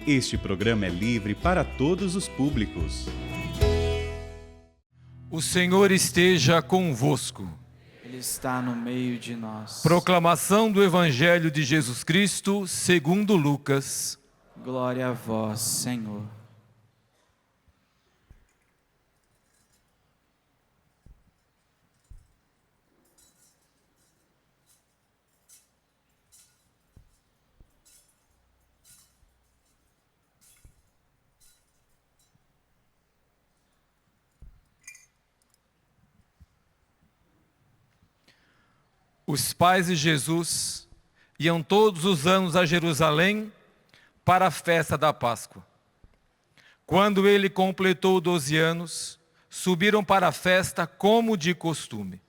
Este programa é livre para todos os públicos. O Senhor esteja convosco. Ele está no meio de nós. Proclamação do Evangelho de Jesus Cristo, segundo Lucas. Glória a vós, Senhor. Os pais de Jesus iam todos os anos a Jerusalém para a festa da Páscoa. Quando ele completou 12 anos, subiram para a festa como de costume.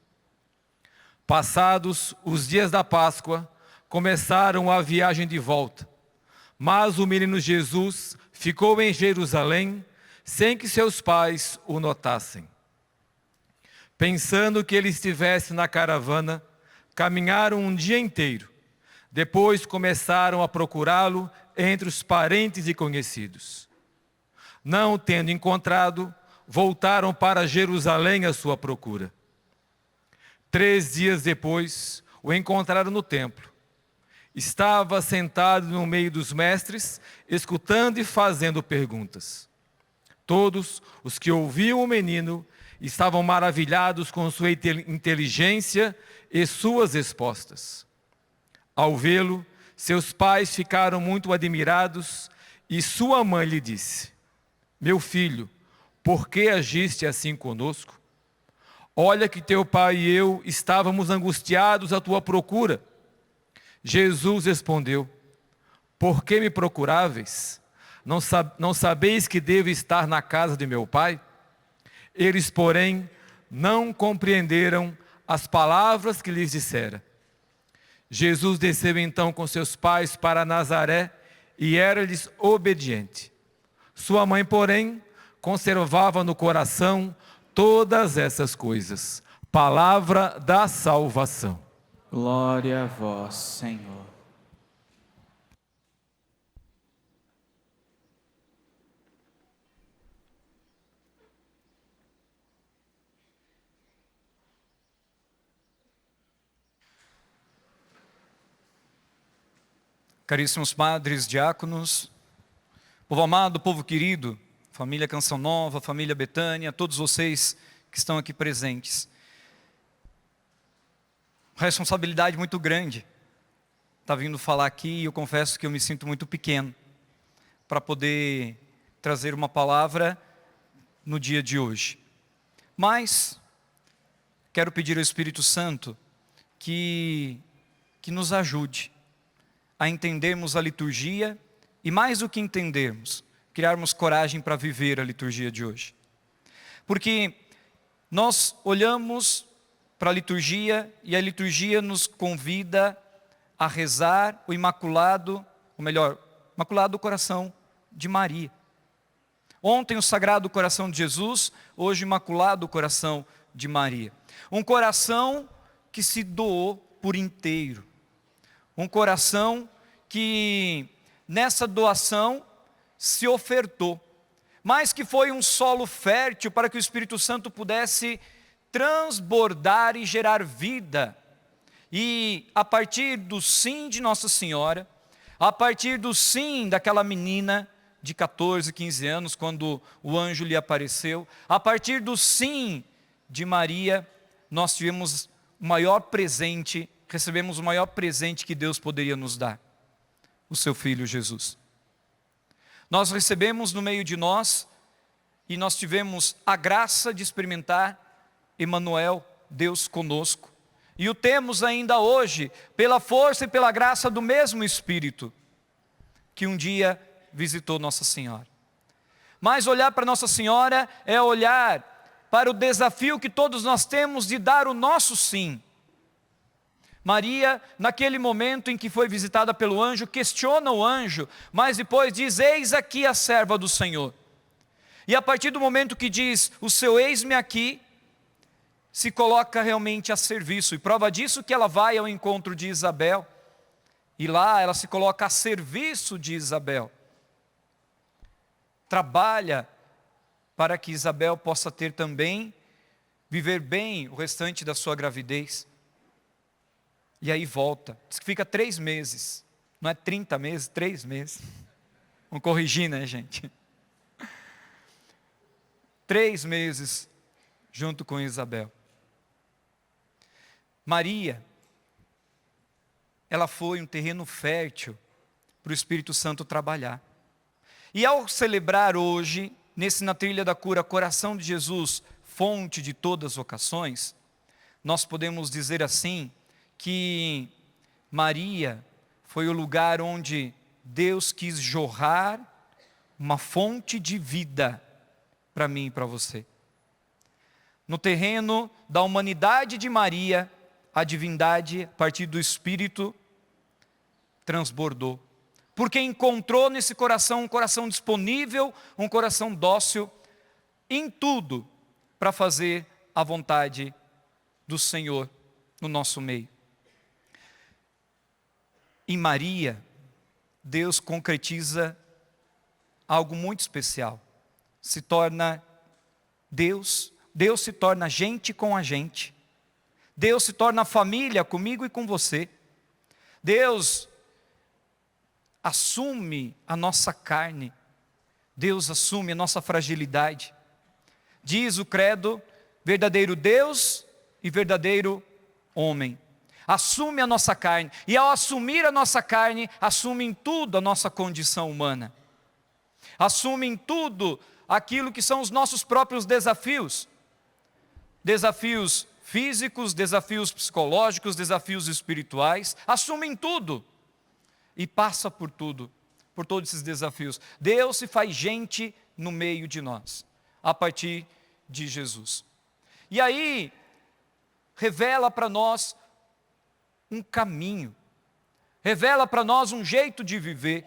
Passados os dias da Páscoa, começaram a viagem de volta. Mas o menino Jesus ficou em Jerusalém sem que seus pais o notassem. Pensando que ele estivesse na caravana, caminharam um dia inteiro. Depois começaram a procurá-lo entre os parentes e conhecidos. Não o tendo encontrado, voltaram para Jerusalém à sua procura. 3 dias depois, o encontraram no templo. Estava sentado no meio dos mestres, escutando e fazendo perguntas. Todos os que ouviam o menino estavam maravilhados com sua inteligência e suas respostas. Ao vê-lo, seus pais ficaram muito admirados e sua mãe lhe disse: "Meu filho, por que agiste assim conosco? Olha que teu pai e eu estávamos angustiados à tua procura." Jesus respondeu: "Por que me procuráveis? Não sabeis que devo estar na casa de meu pai?" Eles, porém, não compreenderam as palavras que lhes dissera. Jesus desceu então com seus pais para Nazaré e era-lhes obediente. Sua mãe, porém, conservava no coração todas essas coisas. Palavra da salvação. Glória a vós, Senhor. Caríssimos padres, diáconos, povo amado, povo querido, família Canção Nova, família Betânia, todos vocês que estão aqui presentes. Responsabilidade muito grande estar vindo falar aqui, e eu confesso que eu me sinto muito pequeno para poder trazer uma palavra no dia de hoje. Mas quero pedir ao Espírito Santo que nos ajude a entendermos a liturgia e, mais do que entendermos, criarmos coragem para viver a liturgia de hoje. Porque nós olhamos para a liturgia e a liturgia nos convida a rezar o Imaculado Coração de Maria. Ontem o Sagrado Coração de Jesus, hoje o Imaculado Coração de Maria. Um coração que se doou por inteiro. Um coração que nessa doação se ofertou, mas que foi um solo fértil para que o Espírito Santo pudesse transbordar e gerar vida. E a partir do sim de Nossa Senhora, a partir do sim daquela menina de 14, 15 anos, quando o anjo lhe apareceu, a partir do sim de Maria, nós tivemos o maior presente, recebemos o maior presente que Deus poderia nos dar, o seu Filho Jesus. Nós recebemos no meio de nós, e nós tivemos a graça de experimentar Emmanuel, Deus conosco, e o temos ainda hoje, pela força e pela graça do mesmo Espírito, que um dia visitou Nossa Senhora. Mas olhar para Nossa Senhora é olhar para o desafio que todos nós temos de dar o nosso sim. Maria, naquele momento em que foi visitada pelo anjo, questiona o anjo, mas depois diz: "Eis aqui a serva do Senhor." E a partir do momento que diz: "O seu eis-me aqui", se coloca realmente a serviço. E prova disso que ela vai ao encontro de Isabel, e lá ela se coloca a serviço de Isabel. trabalha para que Isabel possa ter também, viver bem o restante da sua gravidez. E aí volta, diz que fica 3 meses, não é 30 meses, 3 meses. Vamos corrigir, né, gente? 3 meses junto com Isabel. Maria, ela foi um terreno fértil para o Espírito Santo trabalhar. E ao celebrar hoje, na trilha da cura, coração de Jesus, fonte de todas as vocações, nós podemos dizer assim, que Maria foi o lugar onde Deus quis jorrar uma fonte de vida para mim e para você. No terreno da humanidade de Maria, a divindade, a partir do Espírito, transbordou. Porque encontrou nesse coração um coração disponível, um coração dócil, em tudo, para fazer a vontade do Senhor no nosso meio. Em Maria, Deus concretiza algo muito especial. Se torna Deus se torna gente com a gente. Deus se torna família comigo e com você. Deus assume a nossa carne. Deus assume a nossa fragilidade. Diz o credo, verdadeiro Deus e verdadeiro homem. Assume a nossa carne. E ao assumir a nossa carne, assume em tudo a nossa condição humana. Assume em tudo aquilo que são os nossos próprios desafios. Desafios físicos, desafios psicológicos, desafios espirituais. Assume em tudo. E passa por tudo, por todos esses desafios. Deus se faz gente no meio de nós, a partir de Jesus. E aí, revela para nós um caminho, revela para nós um jeito de viver,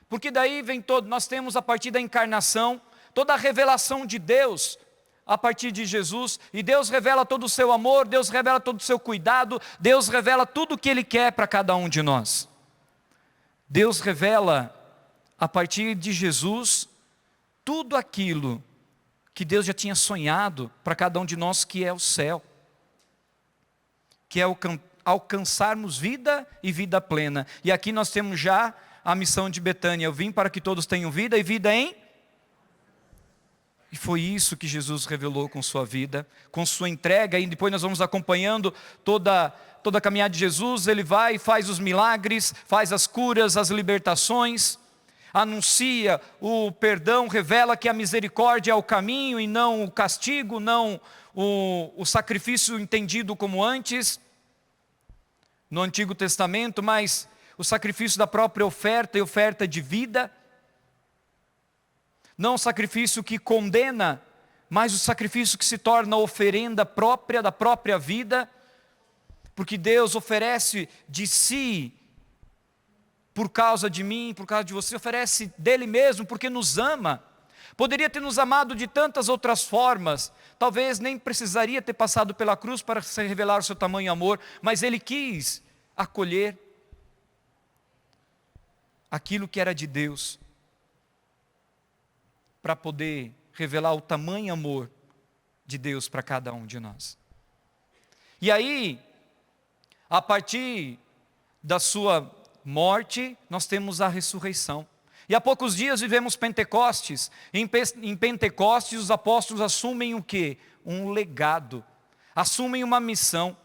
porque daí vem nós temos a partir da encarnação, toda a revelação de Deus, a partir de Jesus, e Deus revela todo o seu amor, Deus revela todo o seu cuidado, Deus revela tudo o que Ele quer para cada um de nós. Deus revela, a partir de Jesus, tudo aquilo que Deus já tinha sonhado para cada um de nós, que é o céu, que é alcançarmos vida e vida plena. E aqui nós temos já a missão de Betânia: eu vim para que todos tenham vida e vida em... E foi isso que Jesus revelou com sua vida, com sua entrega, e depois nós vamos acompanhando toda a caminhada de Jesus. Ele vai e faz os milagres, faz as curas, as libertações, anuncia o perdão, revela que a misericórdia é o caminho e não o castigo, não o sacrifício entendido como antes, no Antigo Testamento, mas o sacrifício da própria oferta e oferta de vida. Não o sacrifício que condena, mas o sacrifício que se torna oferenda própria da própria vida, porque Deus oferece de si, por causa de mim, por causa de você, oferece dele mesmo, porque nos ama. Poderia ter nos amado de tantas outras formas, talvez nem precisaria ter passado pela cruz para se revelar o seu tamanho amor, mas Ele quis acolher aquilo que era de Deus, para poder revelar o tamanho amor de Deus para cada um de nós. E aí, a partir da sua morte, nós temos a ressurreição. E há poucos dias vivemos Pentecostes. Em Pentecostes os apóstolos assumem o quê? Um legado, assumem uma missão,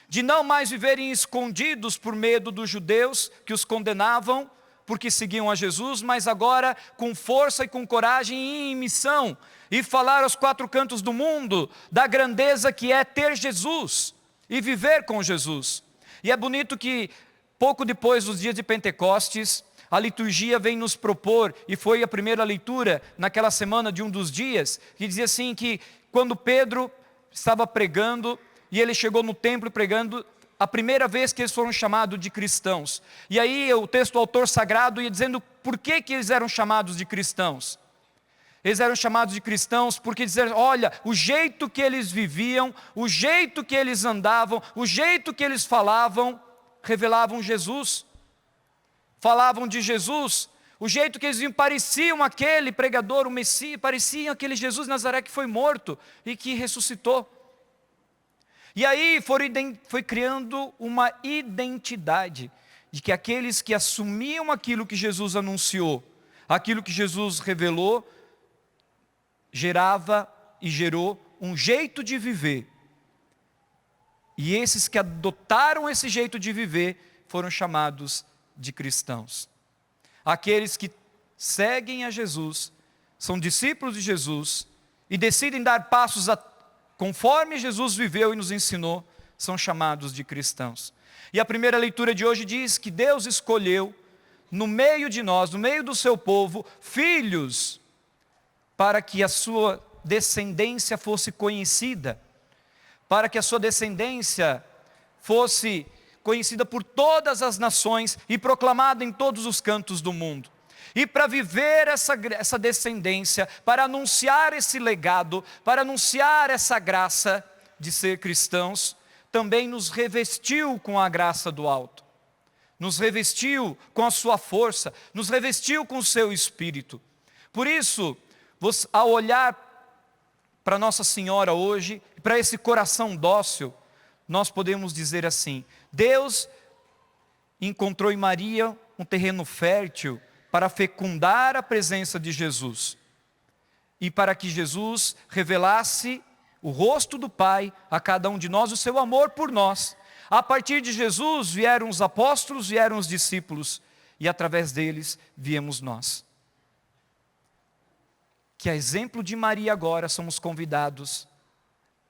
de não mais viverem escondidos por medo dos judeus que os condenavam, porque seguiam a Jesus, mas agora com força e com coragem e em missão, e falar aos 4 cantos do mundo da grandeza que é ter Jesus e viver com Jesus. E é bonito que pouco depois dos dias de Pentecostes, a liturgia vem nos propor, e foi a primeira leitura naquela semana de um dos dias, que dizia assim que quando Pedro estava pregando, e ele chegou no templo pregando, a primeira vez que eles foram chamados de cristãos. E aí o texto do autor sagrado ia dizendo por que eles eram chamados de cristãos. Eles eram chamados de cristãos porque dizer, olha, o jeito que eles viviam, o jeito que eles andavam, o jeito que eles falavam, revelavam Jesus. Falavam de Jesus, O jeito que eles viam pareciam aquele pregador, o Messias, pareciam aquele Jesus de Nazaré que foi morto e que ressuscitou. E aí foi criando uma identidade de que aqueles que assumiam aquilo que Jesus anunciou, aquilo que Jesus revelou, gerava e gerou um jeito de viver. E esses que adotaram esse jeito de viver foram chamados de cristãos. Aqueles que seguem a Jesus, são discípulos de Jesus e decidem dar passos conforme Jesus viveu e nos ensinou, são chamados de cristãos. E a primeira leitura de hoje diz que Deus escolheu no meio de nós, no meio do seu povo, filhos, para que a sua descendência fosse conhecida, para que a sua descendência fosse conhecida por todas as nações e proclamada em todos os cantos do mundo. E para viver essa descendência, para anunciar esse legado, para anunciar essa graça de ser cristãos, também nos revestiu com a graça do alto, nos revestiu com a sua força, nos revestiu com o seu espírito. Por isso, ao olhar para Nossa Senhora hoje, para esse coração dócil, nós podemos dizer assim: Deus encontrou em Maria um terreno fértil para fecundar a presença de Jesus e para que Jesus revelasse o rosto do Pai a cada um de nós, o seu amor por nós. A partir de Jesus vieram os apóstolos, vieram os discípulos e através deles viemos nós. Que a exemplo de Maria agora somos convidados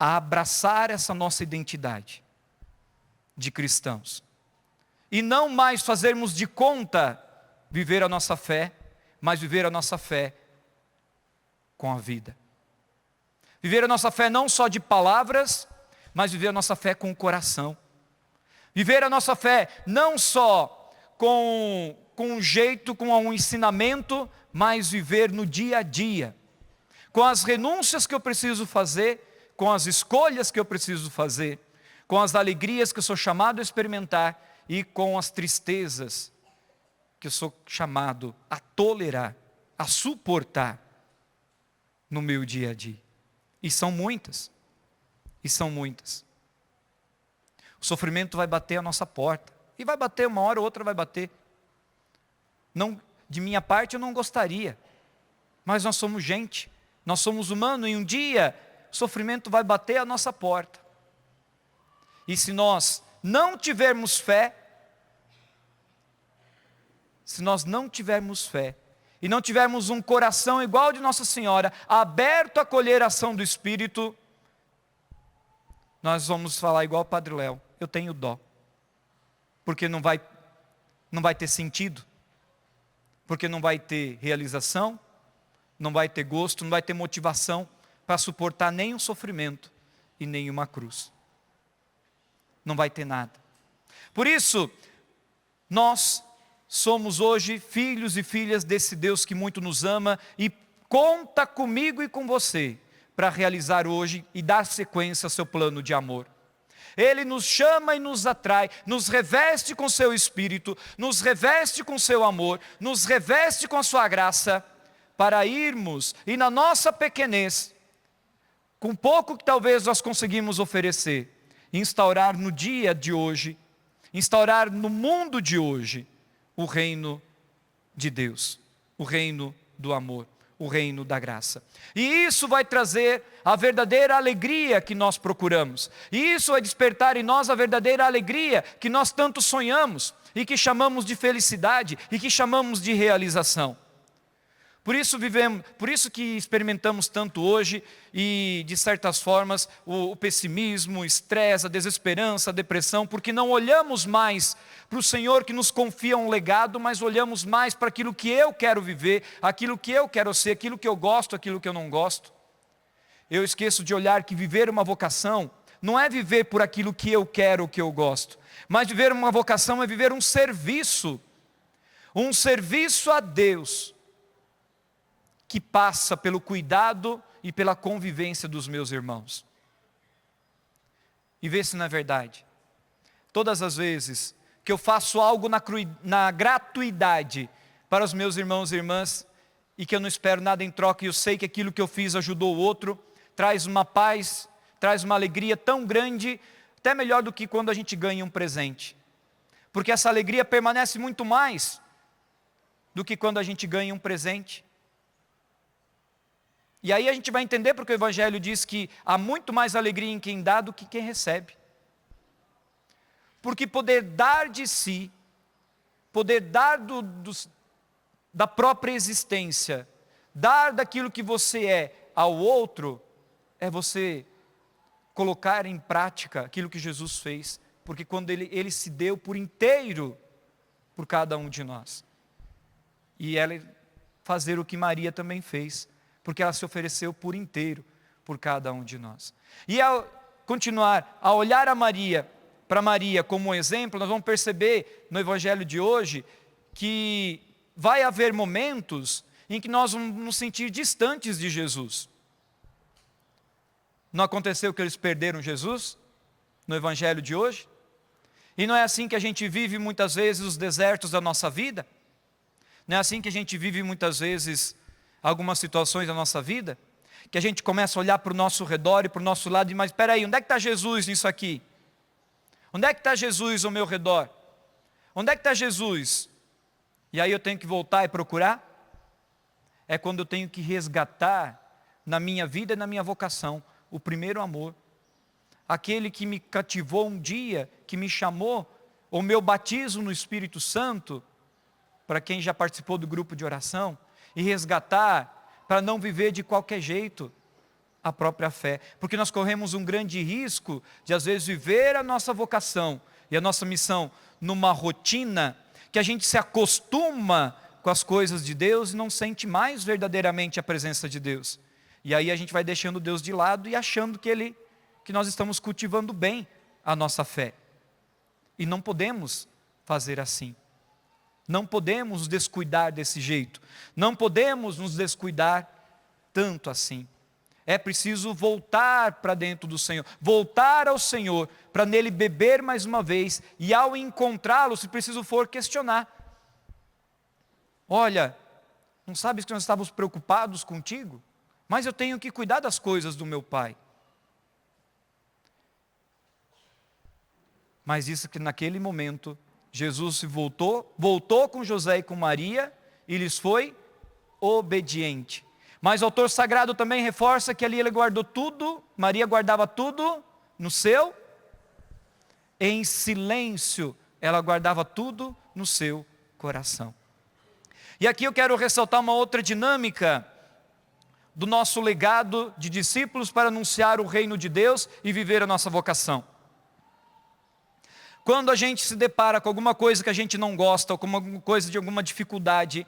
a abraçar essa nossa identidade de cristãos. E não mais fazermos de conta viver a nossa fé, mas viver a nossa fé com a vida. Viver a nossa fé não só de palavras, mas viver a nossa fé com o coração. Viver a nossa fé não só com um jeito, com um ensinamento, mas viver no dia a dia. Com as renúncias que eu preciso fazer, com as escolhas que eu preciso fazer, com as alegrias que eu sou chamado a experimentar e com as tristezas que eu sou chamado a tolerar, a suportar no meu dia a dia. E são muitas. E são muitas. O sofrimento vai bater a nossa porta. E vai bater, uma hora ou outra vai bater. Não, de minha parte eu não gostaria. Mas nós somos gente. Nós somos humanos e um dia o sofrimento vai bater a nossa porta. E se nós não tivermos fé, e não tivermos um coração igual ao de Nossa Senhora, aberto a acolher a ação do Espírito, nós vamos falar igual o Padre Léo: eu tenho dó, porque não vai ter sentido, porque não vai ter realização, não vai ter gosto, não vai ter motivação para suportar nenhum sofrimento e nenhuma cruz. Não vai ter nada. Por isso, nós somos hoje filhos e filhas desse Deus que muito nos ama e conta comigo e com você para realizar hoje e dar sequência ao seu plano de amor. Ele nos chama e nos atrai, nos reveste com seu Espírito, nos reveste com seu amor, nos reveste com a sua graça, para irmos e na nossa pequenez, com pouco que talvez nós conseguimos oferecer, instaurar no dia de hoje, instaurar no mundo de hoje, o reino de Deus, o reino do amor, o reino da graça. E isso vai trazer a verdadeira alegria que nós procuramos. E isso vai despertar em nós a verdadeira alegria que nós tanto sonhamos e que chamamos de felicidade e que chamamos de realização. Por isso que experimentamos tanto hoje e, de certas formas, o pessimismo, o estresse, a desesperança, a depressão, porque não olhamos mais para o Senhor que nos confia um legado, mas olhamos mais para aquilo que eu quero viver, aquilo que eu quero ser, aquilo que eu gosto, aquilo que eu não gosto. Eu esqueço de olhar que viver uma vocação não é viver por aquilo que eu quero, o que eu gosto, mas viver uma vocação é viver um serviço a Deus, que passa pelo cuidado e pela convivência dos meus irmãos. E vê se não é verdade. Todas as vezes que eu faço algo na gratuidade, para os meus irmãos e irmãs, e que eu não espero nada em troca, e eu sei que aquilo que eu fiz ajudou o outro, traz uma paz, traz uma alegria tão grande, até melhor do que quando a gente ganha um presente. Porque essa alegria permanece muito mais do que quando a gente ganha um presente. E aí a gente vai entender porque o Evangelho diz que há muito mais alegria em quem dá do que quem recebe. Porque poder dar de si, poder dar da própria existência, dar daquilo que você é ao outro, é você colocar em prática aquilo que Jesus fez, porque quando ele se deu por inteiro por cada um de nós. E ela fazer o que Maria também fez, porque ela se ofereceu por inteiro por cada um de nós. E ao continuar a olhar para Maria como um exemplo, nós vamos perceber no Evangelho de hoje que vai haver momentos em que nós vamos nos sentir distantes de Jesus. Não aconteceu que eles perderam Jesus no Evangelho de hoje? E não é assim que a gente vive muitas vezes os desertos da nossa vida? Não é assim que a gente vive muitas vezes algumas situações da nossa vida? Que a gente começa a olhar para o nosso redor e para o nosso lado e mas espera aí, onde é que está Jesus nisso aqui? Onde é que está Jesus ao meu redor? Onde é que está Jesus? E aí eu tenho que voltar e procurar? É quando eu tenho que resgatar na minha vida e na minha vocação o primeiro amor. Aquele que me cativou um dia, que me chamou, o meu batismo no Espírito Santo, para quem já participou do grupo de oração, e resgatar, para não viver de qualquer jeito a própria fé. Porque nós corremos um grande risco de às vezes viver a nossa vocação e a nossa missão numa rotina que a gente se acostuma com as coisas de Deus e não sente mais verdadeiramente a presença de Deus. E aí a gente vai deixando Deus de lado e achando que nós estamos cultivando bem a nossa fé. E não podemos fazer assim. Não podemos nos descuidar desse jeito. Não podemos nos descuidar tanto assim. É preciso voltar para dentro do Senhor, voltar ao Senhor, para nele beber mais uma vez, e ao encontrá-lo, se preciso for, questionar. Olha, não sabes que nós estávamos preocupados contigo? Mas eu tenho que cuidar das coisas do meu Pai. Mas isso que naquele momento, Jesus se voltou com José e com Maria, e lhes foi obediente. Mas o autor sagrado também reforça que ali ele guardou tudo, Maria guardava tudo no seu, em silêncio, ela guardava tudo no seu coração. E aqui eu quero ressaltar uma outra dinâmica do nosso legado de discípulos para anunciar o reino de Deus e viver a nossa vocação. Quando a gente se depara com alguma coisa que a gente não gosta, ou com alguma coisa de alguma dificuldade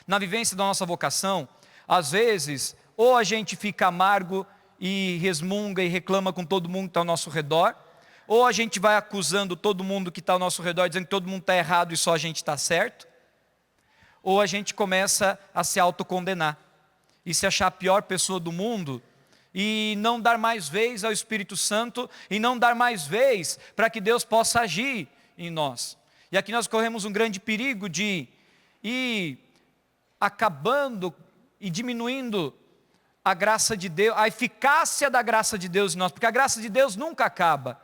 na vivência da nossa vocação, às vezes, ou a gente fica amargo e resmunga e reclama com todo mundo que está ao nosso redor, ou a gente vai acusando todo mundo que está ao nosso redor, dizendo que todo mundo está errado e só a gente está certo, ou a gente começa a se autocondenar e se achar a pior pessoa do mundo e não dar mais vez ao Espírito Santo e não dar mais vez para que Deus possa agir em nós. E aqui nós corremos um grande perigo de ir acabando e diminuindo a graça de Deus, a eficácia da graça de Deus em nós, porque a graça de Deus nunca acaba.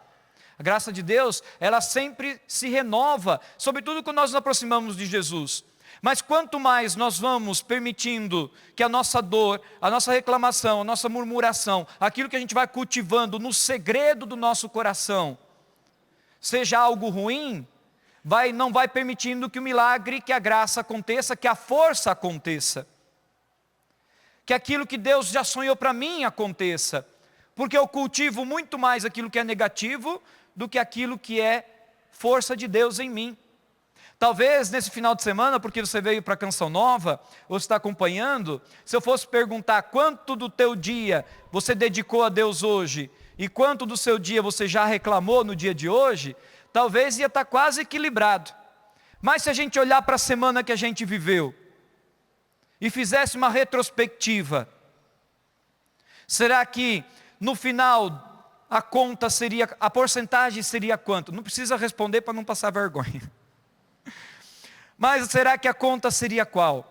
A graça de Deus, ela sempre se renova, sobretudo quando nós nos aproximamos de Jesus. Mas quanto mais nós vamos permitindo que a nossa dor, a nossa reclamação, a nossa murmuração, aquilo que a gente vai cultivando no segredo do nosso coração, seja algo ruim, não vai permitindo que o milagre, que a graça aconteça, que a força aconteça. Que aquilo que Deus já sonhou para mim aconteça, porque eu cultivo muito mais aquilo que é negativo do que aquilo que é força de Deus em mim. Talvez nesse final de semana, porque você veio para a Canção Nova, ou está acompanhando, se eu fosse perguntar quanto do teu dia você dedicou a Deus hoje, e quanto do seu dia você já reclamou no dia de hoje, talvez ia estar quase equilibrado. Mas se a gente olhar para a semana que a gente viveu, e fizesse uma retrospectiva, será que no final a conta seria, a porcentagem seria quanto? Não precisa responder para não passar vergonha. Mas será que a conta seria qual?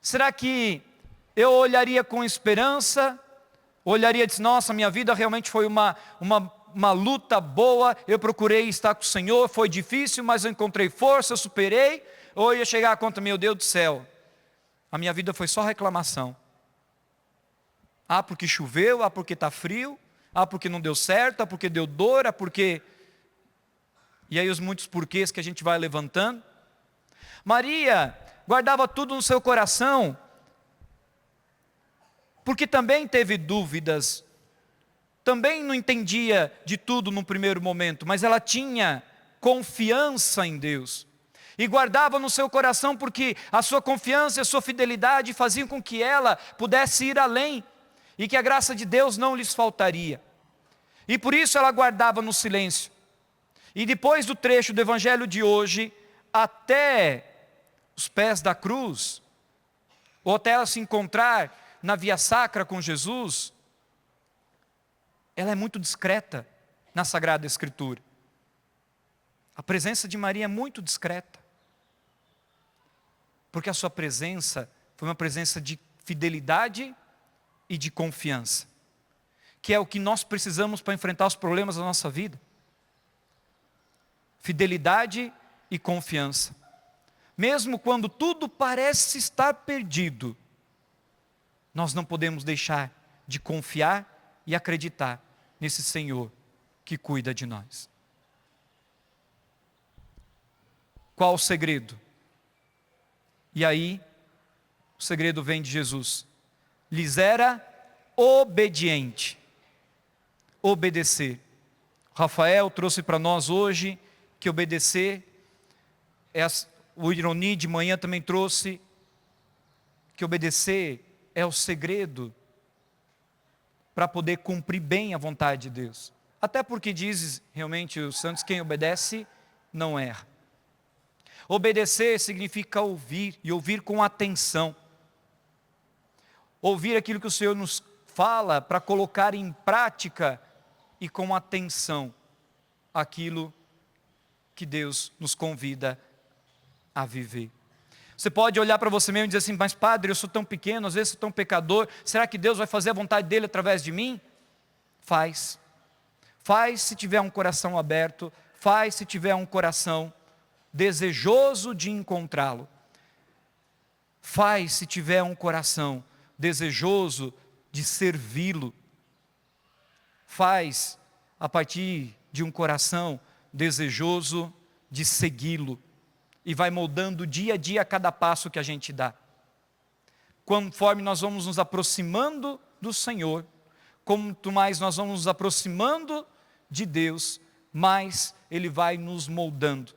Será que eu olharia com esperança? Olharia e disse, nossa, minha vida realmente foi uma luta boa, eu procurei estar com o Senhor, foi difícil, mas eu encontrei força, eu superei. Ou eu ia chegar à conta, meu Deus do céu, a minha vida foi só reclamação. Ah, porque choveu, ah, porque está frio, ah, porque não deu certo, ah, porque deu dor, ah, porque... E aí os muitos porquês que a gente vai levantando. Maria guardava tudo no seu coração, porque também teve dúvidas, também não entendia de tudo no primeiro momento, mas ela tinha confiança em Deus. E guardava no seu coração porque a sua confiança e a sua fidelidade faziam com que ela pudesse ir além e que a graça de Deus não lhes faltaria. E por isso ela guardava no silêncio. E depois do trecho do evangelho de hoje, até os pés da cruz, ou até ela se encontrar na via sacra com Jesus, ela é muito discreta na Sagrada Escritura. A presença de Maria é muito discreta, porque a sua presença foi uma presença de fidelidade e de confiança, que é o que nós precisamos para enfrentar os problemas da nossa vida. Fidelidade e confiança. Mesmo quando tudo parece estar perdido, nós não podemos deixar de confiar e acreditar nesse Senhor que cuida de nós. Qual o segredo? E aí, o segredo vem de Jesus. Lhes era obediente. Obedecer. Rafael trouxe para nós hoje que obedecer, o Ironi de manhã também trouxe, que obedecer é o segredo para poder cumprir bem a vontade de Deus. Até porque diz realmente os santos, quem obedece não erra. Obedecer significa ouvir, e ouvir com atenção. Ouvir aquilo que o Senhor nos fala para colocar em prática e com atenção aquilo que Deus nos convida a viver. Você pode olhar para você mesmo e dizer assim, mas padre, eu sou tão pequeno, às vezes sou tão pecador, será que Deus vai fazer a vontade dele através de mim? Faz. Faz se tiver um coração aberto, faz se tiver um coração desejoso de encontrá-lo. Faz se tiver um coração desejoso de servi-lo. Faz a partir de um coração desejoso de segui-lo. E vai moldando dia a dia cada passo que a gente dá. Conforme nós vamos nos aproximando do Senhor, quanto mais nós vamos nos aproximando de Deus, mais Ele vai nos moldando.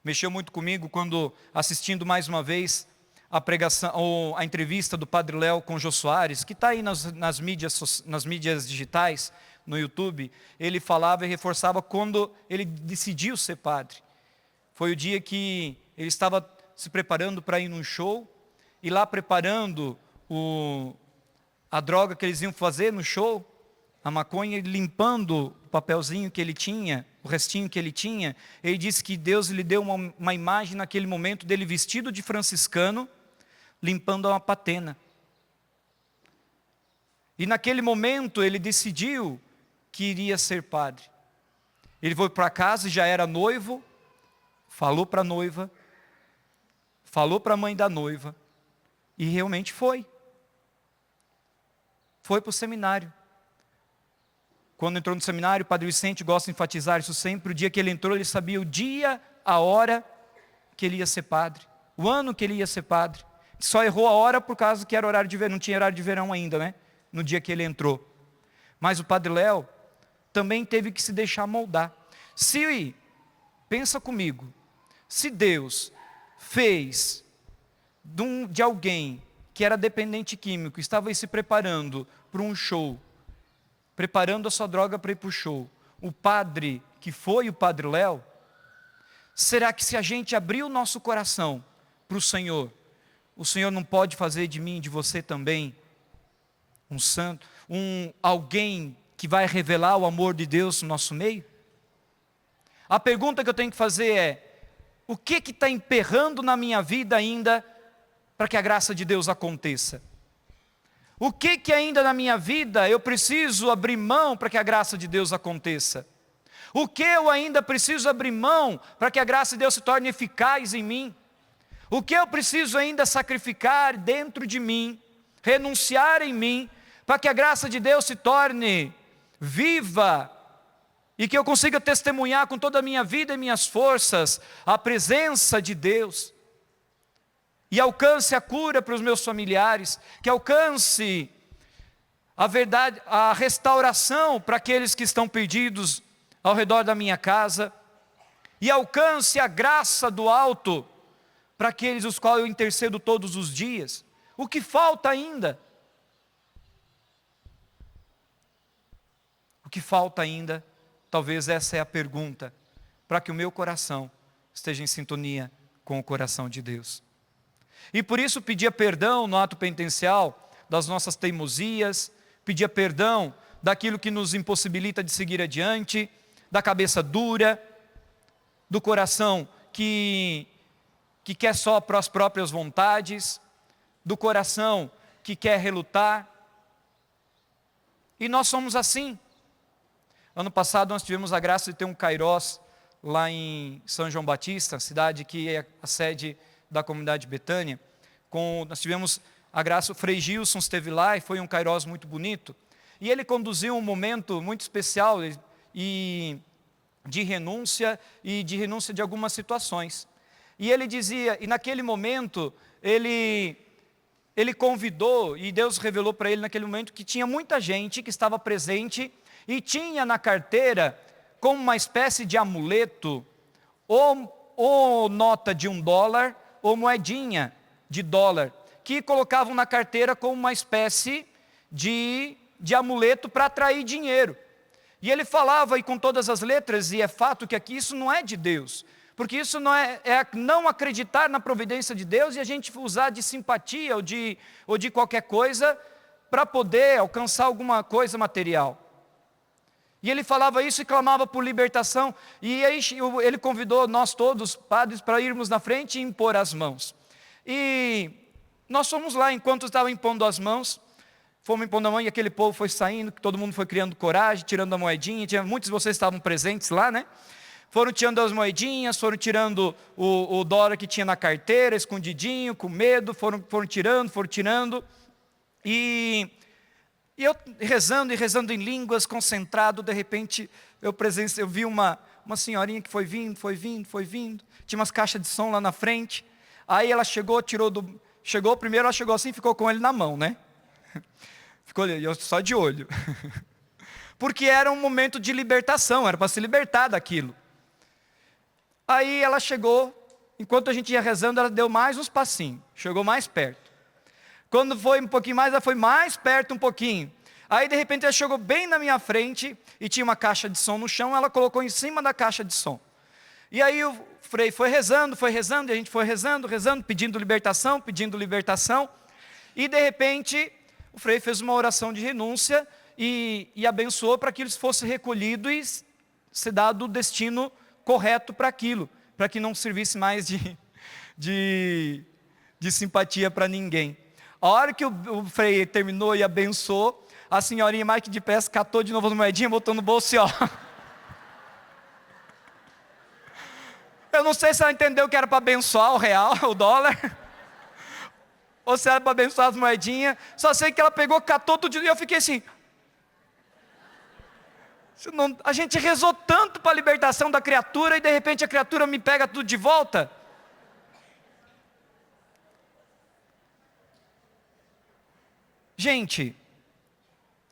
Mexeu muito comigo quando, assistindo mais uma vez a pregação, ou a entrevista do Padre Léo com o Jô Soares, que está aí nas mídias digitais, no YouTube. Ele falava e reforçava quando ele decidiu ser padre. Foi o dia que ele estava se preparando para ir num show, e lá preparando a droga que eles iam fazer no show, a maconha, limpando o papelzinho que ele tinha, o restinho que ele tinha, ele disse que Deus lhe deu uma imagem naquele momento dele vestido de franciscano, limpando uma patena. E naquele momento ele decidiu que iria ser padre. Ele foi para casa, já era noivo, falou para a noiva, falou para a mãe da noiva, e realmente foi. Foi para o seminário. Quando entrou no seminário, o Padre Vicente gosta de enfatizar isso sempre, o dia que ele entrou, ele sabia o dia, a hora que ele ia ser padre, o ano que ele ia ser padre. Só errou a hora por causa que era horário de verão, não tinha horário de verão ainda, né? No dia que ele entrou. Mas o Padre Léo também teve que se deixar moldar. Pensa comigo, se Deus fez de alguém que era dependente químico, estava aí se preparando para um show, preparando a sua droga para ir para o show, o padre que foi o Padre Léo, será que se a gente abrir o nosso coração para o Senhor não pode fazer de mim, de você também, um santo, alguém que vai revelar o amor de Deus no nosso meio? A pergunta que eu tenho que fazer é, O que está emperrando na minha vida ainda para que a graça de Deus aconteça? O que ainda na minha vida eu preciso abrir mão para que a graça de Deus aconteça? O que eu ainda preciso abrir mão para que a graça de Deus se torne eficaz em mim? O que eu preciso ainda sacrificar dentro de mim, renunciar em mim, para que a graça de Deus se torne viva e que eu consiga testemunhar com toda a minha vida e minhas forças a presença de Deus, e alcance a cura para os meus familiares, que alcance a verdade, a restauração para aqueles que estão perdidos ao redor da minha casa, e alcance a graça do alto para aqueles os quais eu intercedo todos os dias. O que falta ainda? O que falta ainda? Talvez essa é a pergunta, para que o meu coração esteja em sintonia com o coração de Deus. E por isso pedia perdão no ato penitencial das nossas teimosias, pedia perdão daquilo que nos impossibilita de seguir adiante, da cabeça dura, do coração que quer só para as próprias vontades, do coração que quer relutar. E nós somos assim. Ano passado nós tivemos a graça de ter um kairós lá em São João Batista, cidade que é a sede da comunidade Betânia. Nós tivemos a graça, o Frei Gilson esteve lá e foi um kairós muito bonito. E ele conduziu um momento muito especial e de renúncia de algumas situações. E ele dizia, e naquele momento ele convidou, e Deus revelou para ele naquele momento que tinha muita gente que estava presente e tinha na carteira, como uma espécie de amuleto, ou nota de $1, ou moedinha de $, que colocavam na carteira como uma espécie de amuleto para atrair dinheiro. E ele falava, e com todas as letras, e é fato que aqui isso não é de Deus, porque isso não é não acreditar na providência de Deus e a gente usar de simpatia ou de qualquer coisa para poder alcançar alguma coisa material. E ele falava isso e clamava por libertação. E aí ele convidou nós todos, padres, para irmos na frente e impor as mãos. E nós fomos lá, enquanto estavam impondo as mãos, fomos impondo a mão e aquele povo foi saindo, todo mundo foi criando coragem, tirando a moedinha. Muitos de vocês estavam presentes lá, né? Foram tirando as moedinhas, foram tirando o $, que tinha na carteira, escondidinho, com medo, foram tirando. E eu rezando em línguas, concentrado, de repente eu vi uma senhorinha que foi vindo, tinha umas caixas de som lá na frente, aí ela primeiro ela chegou assim e ficou com ele na mão, né? Ficou ali, eu só de olho, porque era um momento de libertação, era para se libertar daquilo. Aí ela chegou, enquanto a gente ia rezando, ela deu mais uns passinhos, chegou mais perto. Quando foi um pouquinho mais, ela foi mais perto um pouquinho. Aí de repente ela chegou bem na minha frente e tinha uma caixa de som no chão, ela colocou em cima da caixa de som. E aí o Frei foi rezando, e a gente foi rezando, pedindo libertação. E de repente o Frei fez uma oração de renúncia e abençoou para que eles fossem recolhidos e se dado o destino correto para aquilo, para que não servisse mais de simpatia para ninguém. A hora que o Frei terminou e abençoou, a senhorinha mais que de pé catou de novo as moedinhas, botou no bolso e ó. Eu não sei se ela entendeu que era para abençoar o real, o $, ou se era para abençoar as moedinhas. Só sei que ela pegou, catou tudo e eu fiquei assim. A gente rezou tanto para a libertação da criatura e de repente a criatura me pega tudo de volta. Gente,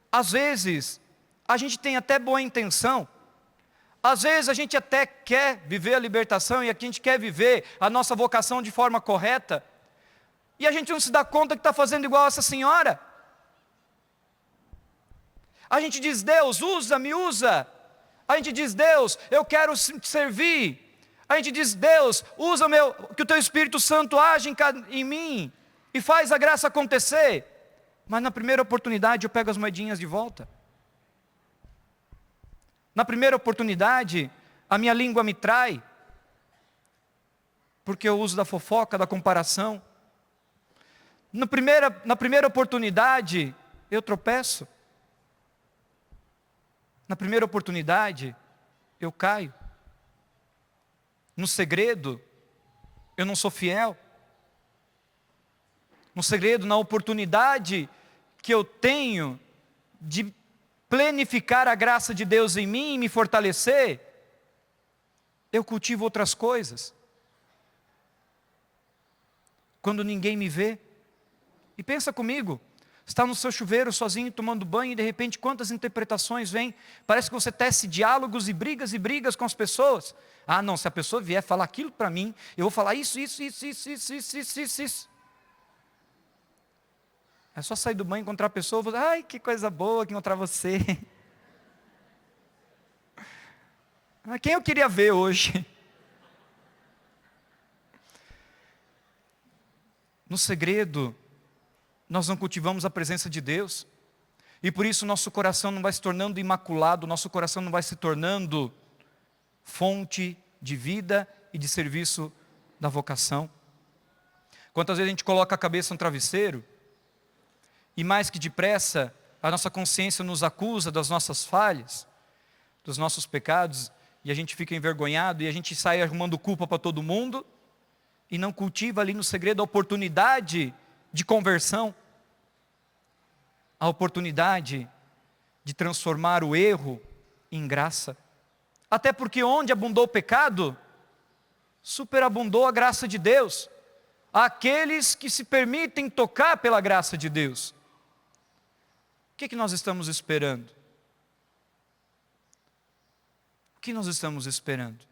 às vezes a gente tem até boa intenção, às vezes a gente até quer viver a libertação e a gente quer viver a nossa vocação de forma correta, e a gente não se dá conta que está fazendo igual essa senhora. A gente diz, Deus, me usa. A gente diz, Deus, eu quero te servir. A gente diz, Deus, usa que o teu Espírito Santo age em mim e faz a graça acontecer. Mas na primeira oportunidade eu pego as moedinhas de volta. Na primeira oportunidade, a minha língua me trai. porque eu uso da fofoca, da comparação. Na primeira oportunidade, eu tropeço. Na primeira oportunidade, eu caio. No segredo, eu não sou fiel. No segredo, na oportunidade que eu tenho de plenificar a graça de Deus em mim e me fortalecer, eu cultivo outras coisas. Quando ninguém me vê. E pensa comigo, está no seu chuveiro sozinho tomando banho e de repente quantas interpretações vêm? Parece que você tece diálogos e brigas com as pessoas. Ah não, se a pessoa vier falar aquilo para mim, eu vou falar isso. É só sair do banho, encontrar a pessoa, e falar, ai que coisa boa que encontrar você. Quem eu queria ver hoje? No segredo, nós não cultivamos a presença de Deus, e por isso nosso coração não vai se tornando imaculado, nosso coração não vai se tornando fonte de vida e de serviço da vocação. Quantas vezes a gente coloca a cabeça no travesseiro, e mais que depressa, a nossa consciência nos acusa das nossas falhas, dos nossos pecados, e a gente fica envergonhado, e a gente sai arrumando culpa para todo mundo, e não cultiva ali no segredo a oportunidade de conversão, a oportunidade de transformar o erro em graça. Até porque onde abundou o pecado, superabundou a graça de Deus. Aqueles que se permitem tocar pela graça de Deus. O que nós estamos esperando? O que nós estamos esperando?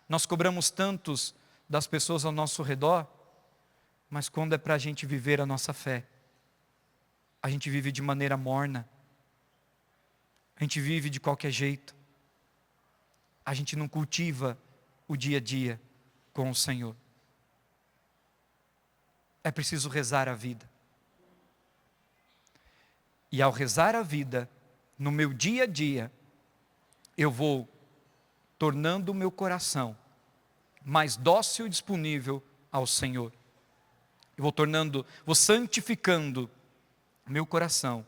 Nós cobramos tantos das pessoas ao nosso redor, mas quando é para a gente viver a nossa fé, a gente vive de maneira morna, a gente vive de qualquer jeito, a gente não cultiva o dia a dia com o Senhor. É preciso rezar a vida. E ao rezar a vida, no meu dia a dia, eu vou tornando o meu coração mais dócil e disponível ao Senhor. Eu vou santificando meu coração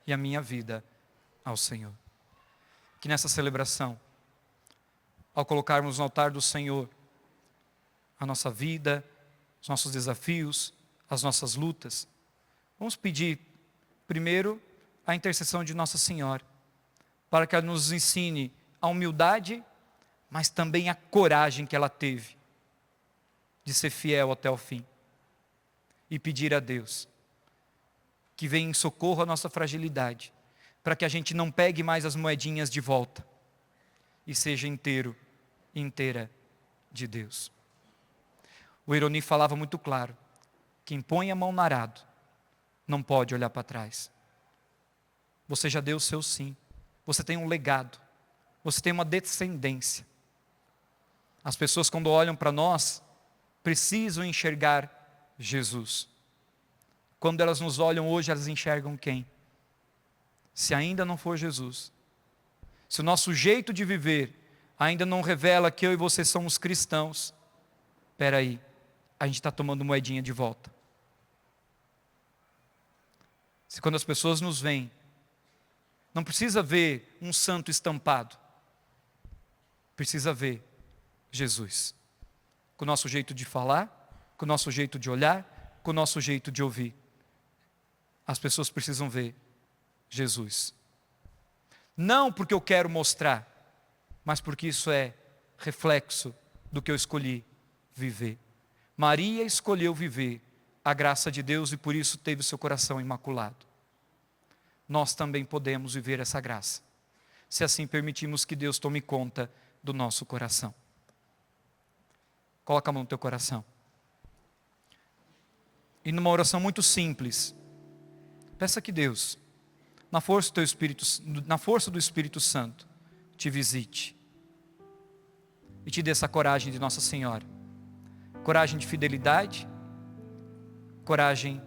e a minha vida ao Senhor. Que nessa celebração, ao colocarmos no altar do Senhor a nossa vida, os nossos desafios, as nossas lutas, vamos pedir primeiro a intercessão de Nossa Senhora, para que ela nos ensine a humildade, mas também a coragem que ela teve de ser fiel até o fim. E pedir a Deus que venha em socorro à nossa fragilidade, para que a gente não pegue mais as moedinhas de volta e seja inteiro e inteira de Deus. O Ironi falava muito claro: quem põe a mão no arado não pode olhar para trás. Você já deu o seu sim, você tem um legado, você tem uma descendência. As pessoas, quando olham para nós, precisam enxergar Jesus. Quando elas nos olham hoje, elas enxergam quem? Se ainda não for Jesus, se o nosso jeito de viver ainda não revela que eu e você somos cristãos, espera aí, a gente está tomando moedinha de volta. Se quando as pessoas nos veem, não precisa ver um santo estampado, precisa ver Jesus, com o nosso jeito de falar, com o nosso jeito de olhar, com o nosso jeito de ouvir. As pessoas precisam ver Jesus. Não porque eu quero mostrar, mas porque isso é reflexo do que eu escolhi viver. Maria escolheu viver a graça de Deus e por isso teve o seu coração imaculado. Nós também podemos viver essa graça, se assim permitirmos que Deus tome conta do nosso coração. Coloca a mão no teu coração. E numa oração muito simples, peça que Deus, na força do Espírito Santo, te visite e te dê essa coragem de Nossa Senhora. Coragem de fidelidade, coragem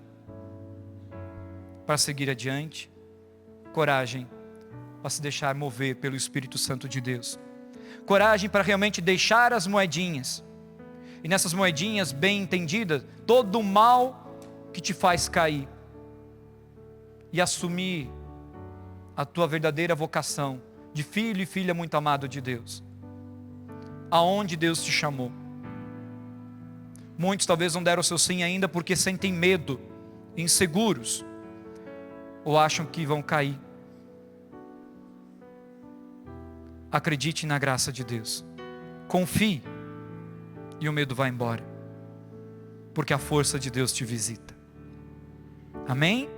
para seguir adiante, coragem para se deixar mover pelo Espírito Santo de Deus, coragem para realmente deixar as moedinhas, E nessas moedinhas bem entendidas, todo o mal que te faz cair. E assumir a tua verdadeira vocação de filho e filha muito amado de Deus. Aonde Deus te chamou. Muitos talvez não deram o seu sim ainda porque sentem medo, inseguros, ou acham que vão cair. Acredite na graça de Deus. Confie e o medo vai embora. Porque a força de Deus te visita. Amém?